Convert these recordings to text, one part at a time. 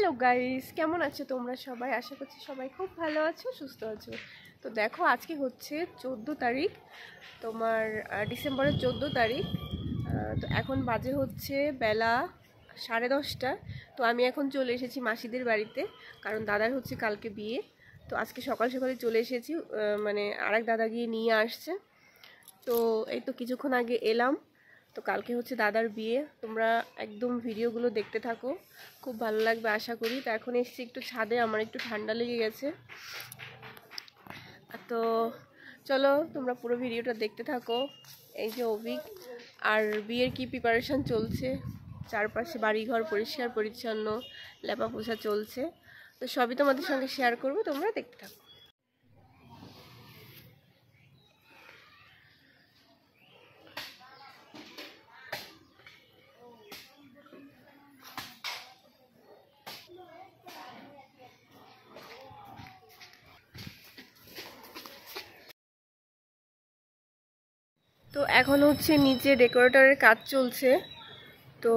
Hello guys, কেমন আছো তোমরা সবাই? আশা করছি সবাই খুব ভালো আছো, সুস্থ আছো। তো দেখো, আজকে হচ্ছে 14 তারিখ, তোমার ডিসেম্বরের 14 তারিখ। তো এখন বাজে হচ্ছে বেলা 10:30। তো আমি এখন চলে এসেছি মাসিদের বাড়িতে, কারণ দাদার হচ্ছে কালকে বিয়ে। তো আজকে সকাল সকালে চলে এসেছি, মানে আরেক দাদা গিয়ে নিয়ে আসছে। তো এই তো কিছুক্ষণ আগে এলাম। তো কালকে হচ্ছে দাদার বিয়ে, তোমরা একদম ভিডিওগুলো দেখতে থাকো, খুব ভালো লাগবে আশা করি। তো এখন এসেছি একটু ছাদে, আমার একটু ঠান্ডা লেগে গেছে। তো চলো তোমরা পুরো ভিডিওটা দেখতে থাকো। এই যে অভিক, আর বিয়ের কি প্রিপারেশন চলছে, চারপাশে বাড়িঘর পরিষ্কার পরিচ্ছন্ন, লেপা পোছা চলছে। তো সবই তোমাদের সঙ্গে শেয়ার করবো, তোমরা দেখতে থাকো। তো এখন হচ্ছে নিচে ডেকোরেটরের কাজ চলছে। তো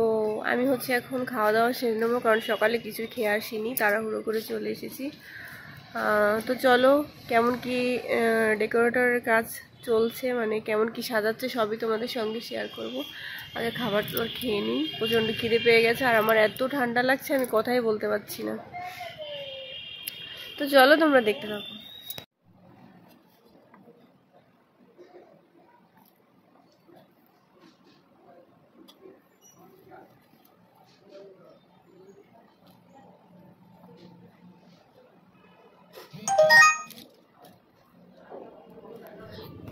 আমি হচ্ছে এখন খাওয়া দাওয়া সেরে নেবো, কারণ সকালে কিছুই খেয়ে আসিনি, তাড়াহুড়ো করে চলে এসেছি। তো চলো, কেমন কি ডেকোরেটরের কাজ চলছে, মানে কেমন কি সাজাচ্ছে, সবই তোমাদের সঙ্গে শেয়ার করব। আগে খাবার দাবার খেয়ে নিই, প্রচণ্ড খিদে পেয়ে গেছে, আর আমার এত ঠান্ডা লাগছে আমি কথাই বলতে পারছি না। তো চলো তোমরা দেখতে থাকো।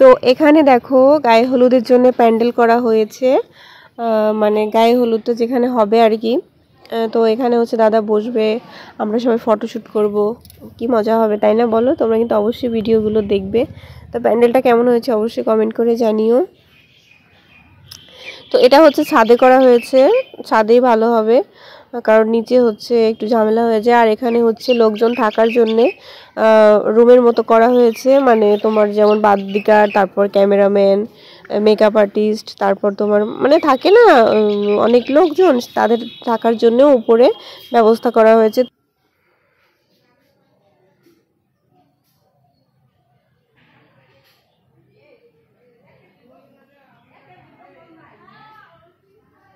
তো এখানে দেখো, গায়ে হলুদের জন্য প্যান্ডেল করা হয়েছে, মানে গায়ে হলুদ তো যেখানে হবে আর কি। তো এখানে হচ্ছে দাদা বসবে, আমরা সবাই ফটোশ্যুট করব, কি মজা হবে তাই না বলো? তোমরা কিন্তু অবশ্যই ভিডিওগুলো দেখবে। তো প্যান্ডেলটা কেমন হয়েছে অবশ্যই কমেন্ট করে জানিও। তো এটা হচ্ছে ছাদে করা হয়েছে, ছাদেই ভালো হবে, কারণ নিচে হচ্ছে একটু ঝামেলা হয়ে যায়। আর এখানে হচ্ছে লোকজন থাকার জন্যে রুমের মতো করা হয়েছে, মানে তোমার যেমন বাদ্যিকার, তারপর ক্যামেরাম্যান, মেকআপ আর্টিস্ট, তারপর তোমার মানে থাকে না অনেক লোকজন, তাদের থাকার জন্য উপরে ব্যবস্থা করা হয়েছে।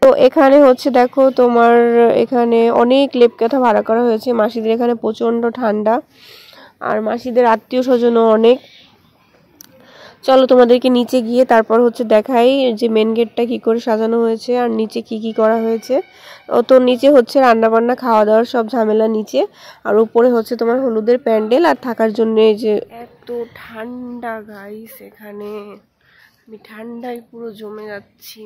তো এখানে হচ্ছে দেখো, তোমার এখানে অনেক লেপকাঠা ভাড়া করা হয়েছে। মাসিদের এখানে প্রচণ্ড ঠান্ডা, আর মাসিদের আত্মীয় স্বজনও অনেক। চলো তোমাদেরকে নিচে গিয়ে তারপর হচ্ছে দেখাই যে মেন গেটটা কি করে সাজানো হয়েছে, আর নিচে কি কি করা হয়েছে। তো নিচে হচ্ছে রান্না বান্না খাওয়া দাওয়ার সব ঝামেলা নিচে, আর উপরে হচ্ছে তোমার হলুদের প্যান্ডেল আর থাকার জন্য। এই যে এত ঠান্ডা গাইস, এখানে আমি ঠান্ডায় পুরো জমে যাচ্ছি।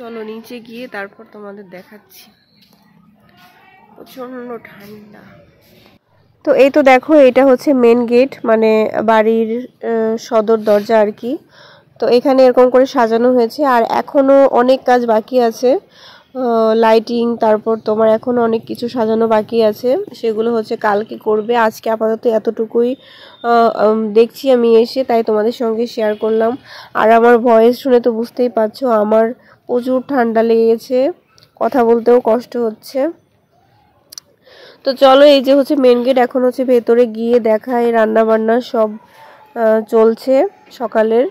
চলো নিচে গিয়ে তারপর তোমাদের দেখাচ্ছি, প্রচণ্ড ঠান্ডা। তো এই তো দেখো, এটা হচ্ছে মেন গেট, মানে বাড়ির সদর দরজা আর কি। তো এখানে এরকম করে সাজানো হয়েছে, আর এখনও অনেক কাজ বাকি আছে, লাইটিং, তারপর তোমার এখনও অনেক কিছু সাজানো বাকি আছে, সেগুলো হচ্ছে কালকে করবে। আজকে আপাতত এতটুকুই দেখছি আমি এসে, তাই তোমাদের সঙ্গে শেয়ার করলাম। আর আমার ভয়েস শুনে তো বুঝতেই পারছো, আমার প্রচুর ঠান্ডা লেগেছে, কথা বলতেও কষ্ট হচ্ছে। তো চলো, এই যে হচ্ছে মেন গেট, এখন হচ্ছে ভেতরে গিয়ে দেখায় রান্না বান্না সব চলছে সকালের।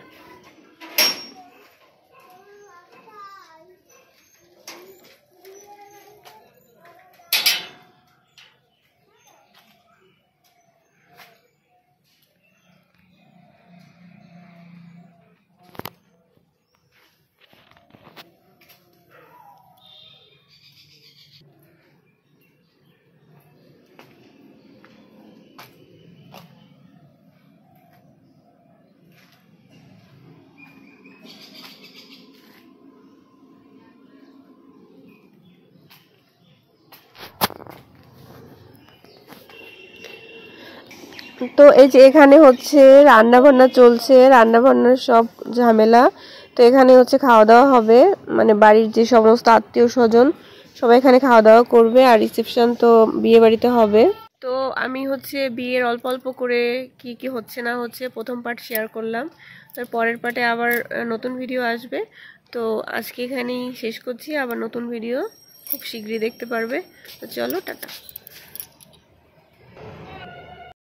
তো এই যে এখানে হচ্ছে রান্না বান্না চলছে, রান্না বান্নার সব ঝামেলা। তো এখানে হচ্ছে খাওয়া দাওয়া হবে, মানে বাড়ির যে সমস্ত আত্মীয় স্বজন সবাই এখানে খাওয়া দাওয়া করবে, আর রিসেপশন তো বিয়ে বাড়িতে হবে। তো আমি হচ্ছে বিয়ের অল্প অল্প করে কি কি হচ্ছে না হচ্ছে প্রথম পার্ট শেয়ার করলাম, তার পরের পার্টে আবার নতুন ভিডিও আসবে। তো আজকে এখানেই শেষ করছি, আবার নতুন ভিডিও খুব শীঘ্রই দেখতে পারবে। তো চলো, টাটা।